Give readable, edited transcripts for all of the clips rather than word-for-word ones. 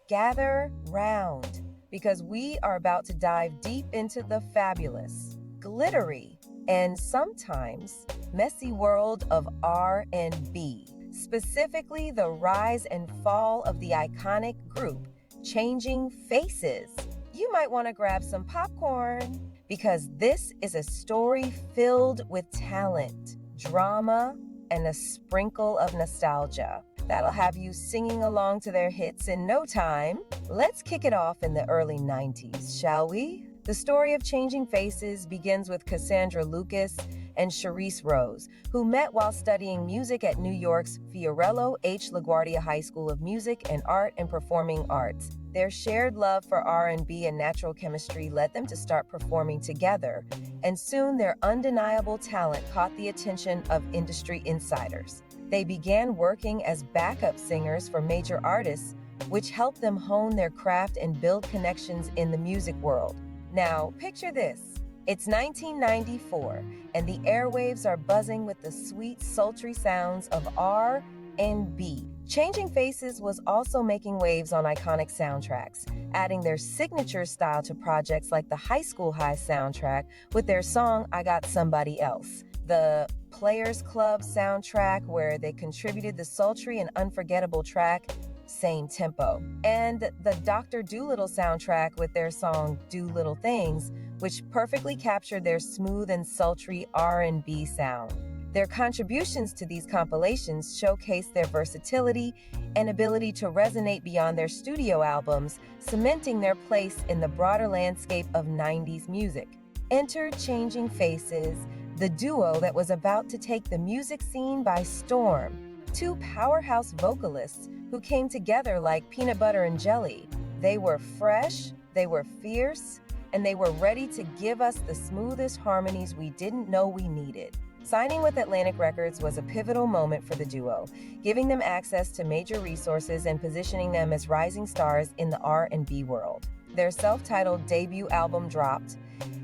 Gather round because we are about to dive deep into the fabulous, glittery, and sometimes messy world of R&B, specifically the rise and fall of the iconic group Changing Faces. You might want to grab some popcorn because this is a story filled with talent, drama, and a sprinkle of nostalgia that'll have you singing along to their hits in no time. Let's kick it off in the early 90s, shall we? The story of Changing Faces begins with Cassandra Lucas and Charisse Rose, who met while studying music at New York's Fiorello H. LaGuardia High School of Music and Art and Performing Arts. Their shared love for R&B and natural chemistry led them to start performing together, and soon their undeniable talent caught the attention of industry insiders. They began working as backup singers for major artists, which helped them hone their craft and build connections in the music world. Now, picture this. It's 1994, and the airwaves are buzzing with the sweet, sultry sounds of R&B. Changing Faces was also making waves on iconic soundtracks, adding their signature style to projects like the High School High soundtrack with their song I Got Somebody Else, the Players Club soundtrack where they contributed the sultry and unforgettable track Same Tempo, and the Dr. Dolittle soundtrack with their song Do Little Things, which perfectly captured their smooth and sultry R&B sound. Their contributions to these compilations showcase their versatility and ability to resonate beyond their studio albums, cementing their place in the broader landscape of 90s music. Enter Changing Faces, the duo that was about to take the music scene by storm. Two powerhouse vocalists who came together like peanut butter and jelly. They were fresh, they were fierce, and they were ready to give us the smoothest harmonies we didn't know we needed. Signing with Atlantic Records was a pivotal moment for the duo, giving them access to major resources and positioning them as rising stars in the R&B world. Their self-titled debut album dropped,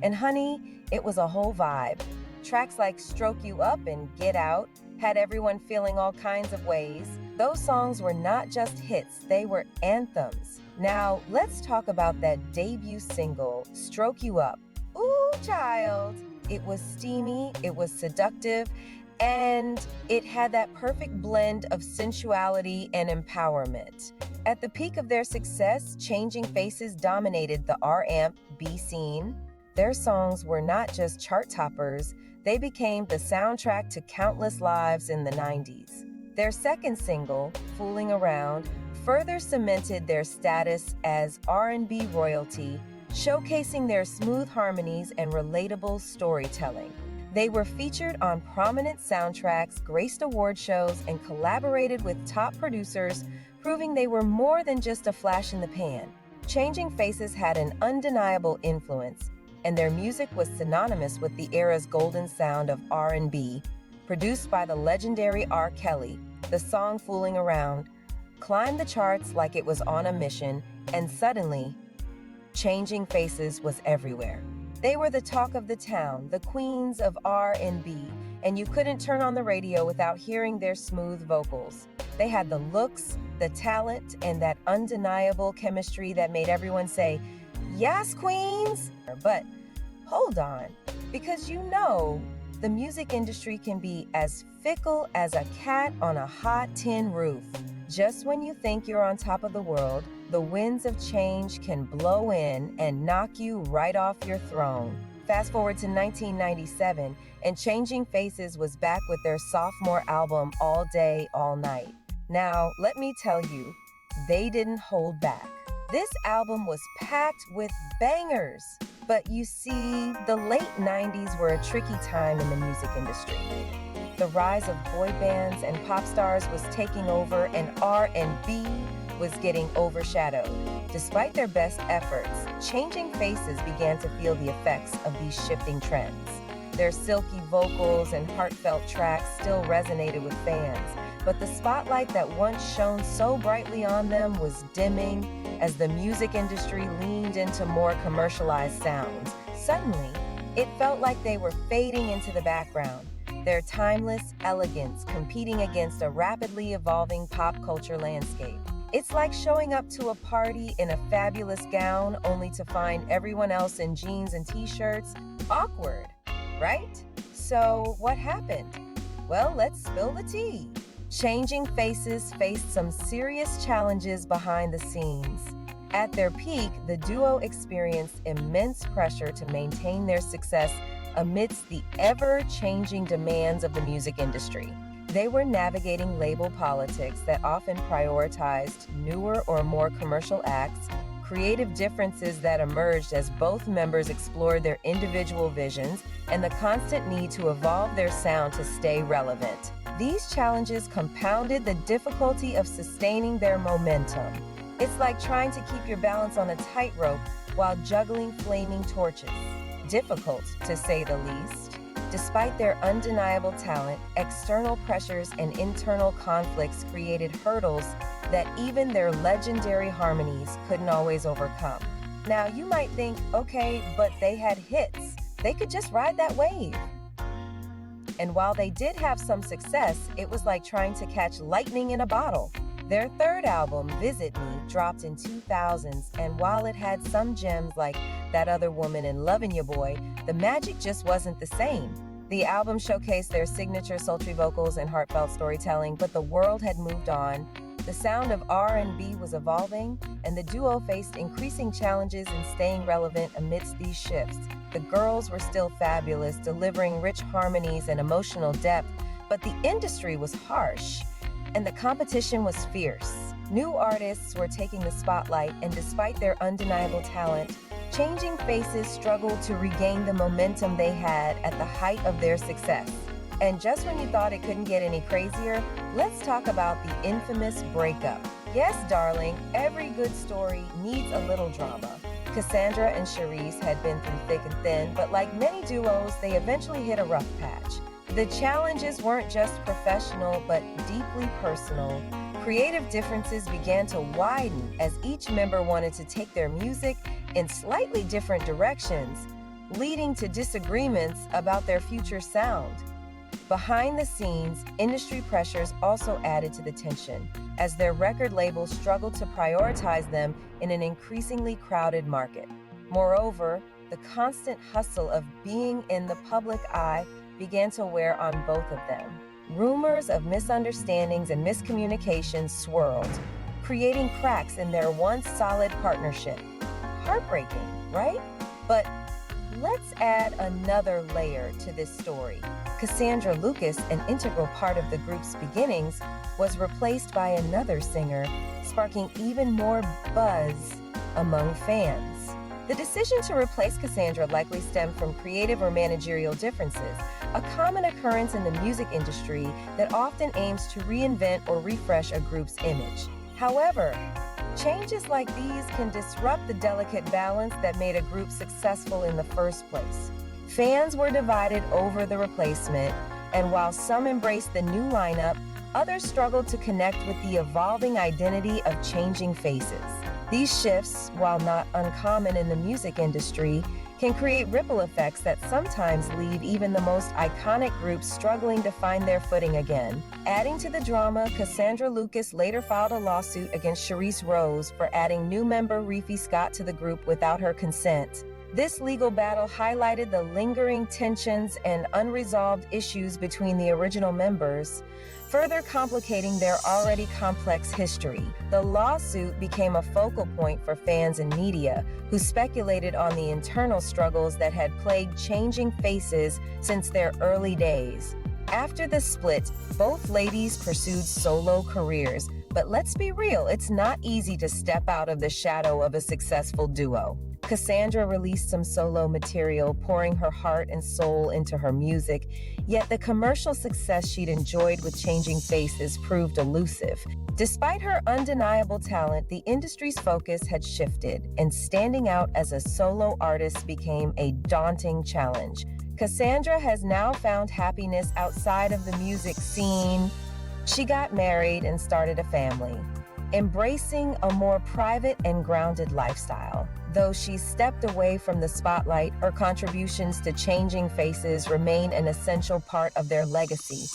and honey, it was a whole vibe. Tracks like Stroke You Up and Get Out had everyone feeling all kinds of ways. Those songs were not just hits, they were anthems. Now, let's talk about that debut single, Stroke You Up. Ooh, child! It was steamy, it was seductive, and it had that perfect blend of sensuality and empowerment. At the peak of their success, Changing Faces dominated the R&B scene. Their songs were not just chart toppers, they became the soundtrack to countless lives in the 90s. Their second single, Fooling Around, further cemented their status as R&B royalty, showcasing their smooth harmonies and relatable storytelling. They were featured on prominent soundtracks, graced award shows, and collaborated with top producers, proving they were more than just a flash in the pan. Changing Faces had an undeniable influence, and their music was synonymous with the era's golden sound of R&B. Produced by the legendary R. Kelly, the song Fooling Around climbed the charts like it was on a mission, and suddenly, Changing Faces was everywhere. They were the talk of the town, the queens of R&B, and you couldn't turn on the radio without hearing their smooth vocals. They had the looks, the talent, and that undeniable chemistry that made everyone say, "Yes, queens!" But hold on, because the music industry can be as fickle as a cat on a hot tin roof. Just when you think you're on top of the world, the winds of change can blow in and knock you right off your throne. Fast forward to 1997, and Changing Faces was back with their sophomore album, All Day, All Night. Now, let me tell you, they didn't hold back. This album was packed with bangers. But you see, the late 90s were a tricky time in the music industry. The rise of boy bands and pop stars was taking over, and R&B was getting overshadowed. Despite their best efforts, Changing Faces began to feel the effects of these shifting trends. Their silky vocals and heartfelt tracks still resonated with fans, but the spotlight that once shone so brightly on them was dimming as the music industry leaned into more commercialized sounds. Suddenly, it felt like they were fading into the background, their timeless elegance competing against a rapidly evolving pop culture landscape. It's like showing up to a party in a fabulous gown only to find everyone else in jeans and t-shirts. Awkward, right? So, what happened? Well, let's spill the tea. Changing Faces faced some serious challenges behind the scenes. At their peak, the duo experienced immense pressure to maintain their success amidst the ever-changing demands of the music industry. They were navigating label politics that often prioritized newer or more commercial acts, creative differences that emerged as both members explored their individual visions, and the constant need to evolve their sound to stay relevant. These challenges compounded the difficulty of sustaining their momentum. It's like trying to keep your balance on a tightrope while juggling flaming torches. Difficult, to say the least. Despite their undeniable talent, external pressures and internal conflicts created hurdles that even their legendary harmonies couldn't always overcome. Now, you might think, okay, but they had hits. They could just ride that wave. And while they did have some success, it was like trying to catch lightning in a bottle. Their third album, Visit Me, dropped in 2000s, and while it had some gems like That Other Woman and Lovin' Ya Boy, the magic just wasn't the same. The album showcased their signature sultry vocals and heartfelt storytelling, but the world had moved on. The sound of R&B was evolving, and the duo faced increasing challenges in staying relevant amidst these shifts. The girls were still fabulous, delivering rich harmonies and emotional depth, but the industry was harsh, and the competition was fierce. New artists were taking the spotlight, and despite their undeniable talent, Changing Faces struggled to regain the momentum they had at the height of their success. And just when you thought it couldn't get any crazier, let's talk about the infamous breakup. Yes, darling, every good story needs a little drama. Cassandra and Charisse had been through thick and thin, but like many duos, they eventually hit a rough patch. The challenges weren't just professional, but deeply personal. Creative differences began to widen as each member wanted to take their music in slightly different directions, leading to disagreements about their future sound. Behind the scenes, industry pressures also added to the tension, as their record labels struggled to prioritize them in an increasingly crowded market. Moreover, the constant hustle of being in the public eye began to wear on both of them. Rumors of misunderstandings and miscommunications swirled, creating cracks in their once solid partnership. Heartbreaking, right? But let's add another layer to this story. Cassandra Lucas, an integral part of the group's beginnings, was replaced by another singer, sparking even more buzz among fans. The decision to replace Cassandra likely stemmed from creative or managerial differences, a common occurrence in the music industry that often aims to reinvent or refresh a group's image. However, changes like these can disrupt the delicate balance that made a group successful in the first place. Fans were divided over the replacement, and while some embraced the new lineup, others struggled to connect with the evolving identity of Changing Faces. These shifts, while not uncommon in the music industry, can create ripple effects that sometimes leave even the most iconic groups struggling to find their footing again. Adding to the drama, Cassandra Lucas later filed a lawsuit against Charisse Rose for adding new member Reefy Scott to the group without her consent. This legal battle highlighted the lingering tensions and unresolved issues between the original members, further complicating their already complex history. The lawsuit became a focal point for fans and media, who speculated on the internal struggles that had plagued Changing Faces since their early days. After the split, both ladies pursued solo careers, but let's be real, it's not easy to step out of the shadow of a successful duo. Cassandra released some solo material, pouring her heart and soul into her music, yet the commercial success she'd enjoyed with Changing Faces proved elusive. Despite her undeniable talent, the industry's focus had shifted, and standing out as a solo artist became a daunting challenge. Cassandra has now found happiness outside of the music scene. She got married and started a family, embracing a more private and grounded lifestyle. Though she stepped away from the spotlight, her contributions to Changing Faces remain an essential part of their legacy,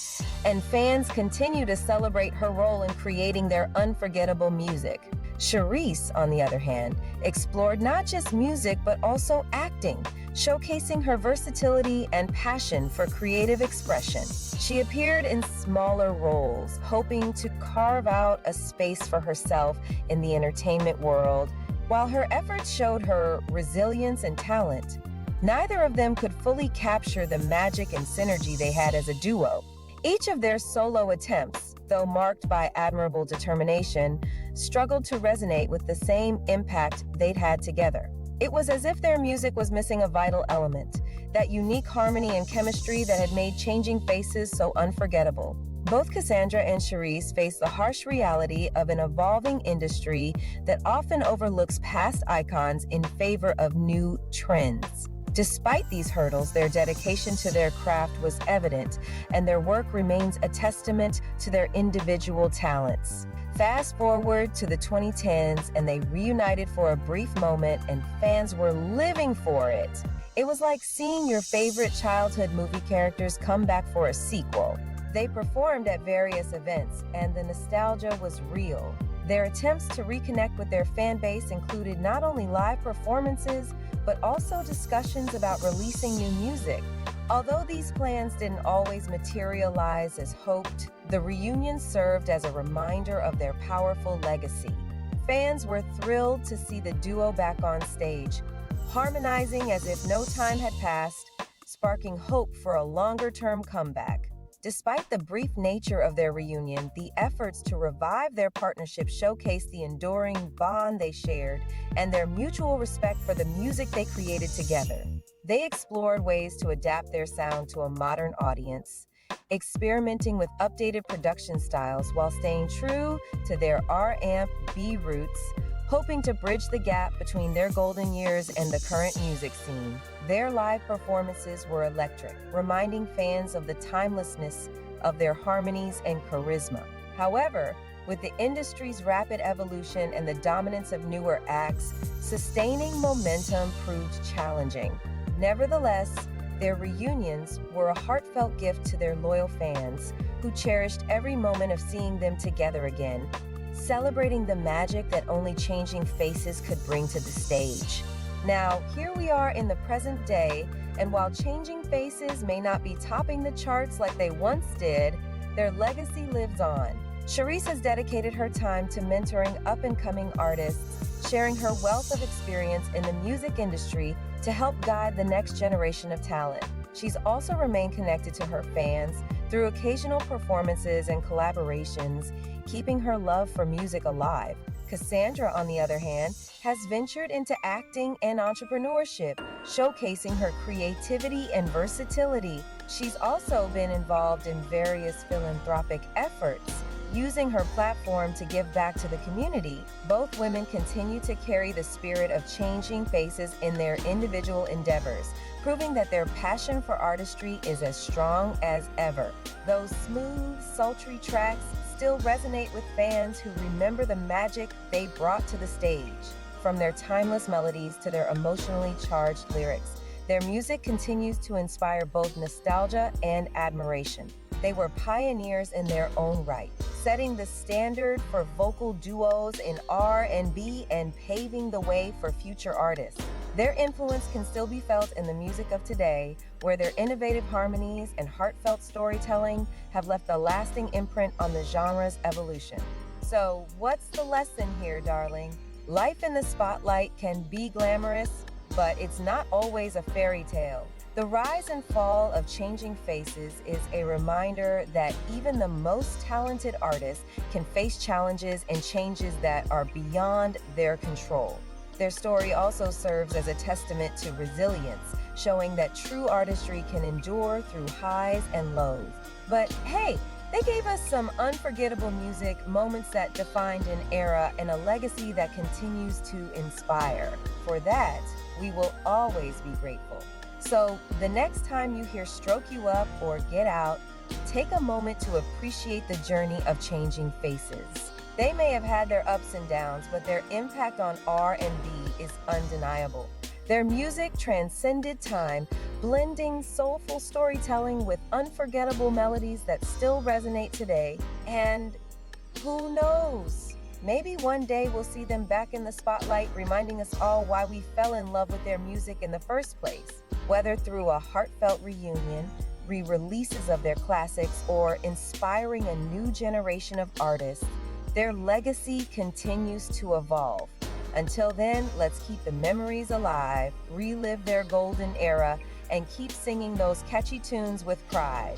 and fans continue to celebrate her role in creating their unforgettable music. Charisse, on the other hand, explored not just music but also acting, showcasing her versatility and passion for creative expression. She appeared in smaller roles, hoping to carve out a space for herself in the entertainment world. While her efforts showed her resilience and talent, neither of them could fully capture the magic and synergy they had as a duo. Each of their solo attempts, though marked by admirable determination, struggled to resonate with the same impact they'd had together. It was as if their music was missing a vital element, that unique harmony and chemistry that had made Changing Faces so unforgettable. Both Cassandra and Charisse face the harsh reality of an evolving industry that often overlooks past icons in favor of new trends. Despite these hurdles, their dedication to their craft was evident, and their work remains a testament to their individual talents. Fast forward to the 2010s, and they reunited for a brief moment, and fans were living for it. It was like seeing your favorite childhood movie characters come back for a sequel. They performed at various events, and the nostalgia was real. Their attempts to reconnect with their fan base included not only live performances, but also discussions about releasing new music. Although these plans didn't always materialize as hoped, the reunion served as a reminder of their powerful legacy. Fans were thrilled to see the duo back on stage, harmonizing as if no time had passed, sparking hope for a longer-term comeback. Despite the brief nature of their reunion, the efforts to revive their partnership showcased the enduring bond they shared and their mutual respect for the music they created together. They explored ways to adapt their sound to a modern audience, experimenting with updated production styles while staying true to their R&B roots, hoping to bridge the gap between their golden years and the current music scene. Their live performances were electric, reminding fans of the timelessness of their harmonies and charisma. However, with the industry's rapid evolution and the dominance of newer acts, sustaining momentum proved challenging. Nevertheless, their reunions were a heartfelt gift to their loyal fans, who cherished every moment of seeing them together again, celebrating the magic that only Changing Faces could bring to the stage. Now, here we are in the present day, and while Changing Faces may not be topping the charts like they once did, their legacy lives on. Charisse has dedicated her time to mentoring up-and-coming artists, sharing her wealth of experience in the music industry to help guide the next generation of talent. She's also remained connected to her fans through occasional performances and collaborations, keeping her love for music alive. Cassandra, on the other hand, has ventured into acting and entrepreneurship, showcasing her creativity and versatility. She's also been involved in various philanthropic efforts, using her platform to give back to the community. Both women continue to carry the spirit of Changing Faces in their individual endeavors, proving that their passion for artistry is as strong as ever. Those smooth, sultry tracks still resonate with fans who remember the magic they brought to the stage. From their timeless melodies to their emotionally charged lyrics, their music continues to inspire both nostalgia and admiration. They were pioneers in their own right, setting the standard for vocal duos in R&B and paving the way for future artists. Their influence can still be felt in the music of today, where their innovative harmonies and heartfelt storytelling have left a lasting imprint on the genre's evolution. So, what's the lesson here, darling? Life in the spotlight can be glamorous, but it's not always a fairy tale. The rise and fall of Changing Faces is a reminder that even the most talented artists can face challenges and changes that are beyond their control. Their story also serves as a testament to resilience, showing that true artistry can endure through highs and lows. But hey, they gave us some unforgettable music, moments that defined an era, and a legacy that continues to inspire. For that, we will always be grateful. So the next time you hear Stroke You Up or Get Out, take a moment to appreciate the journey of Changing Faces. They may have had their ups and downs, but their impact on R&B is undeniable. Their music transcended time, blending soulful storytelling with unforgettable melodies that still resonate today. And who knows? Maybe one day we'll see them back in the spotlight, reminding us all why we fell in love with their music in the first place. Whether through a heartfelt reunion, re-releases of their classics, or inspiring a new generation of artists, their legacy continues to evolve. Until then, let's keep the memories alive, relive their golden era, and keep singing those catchy tunes with pride.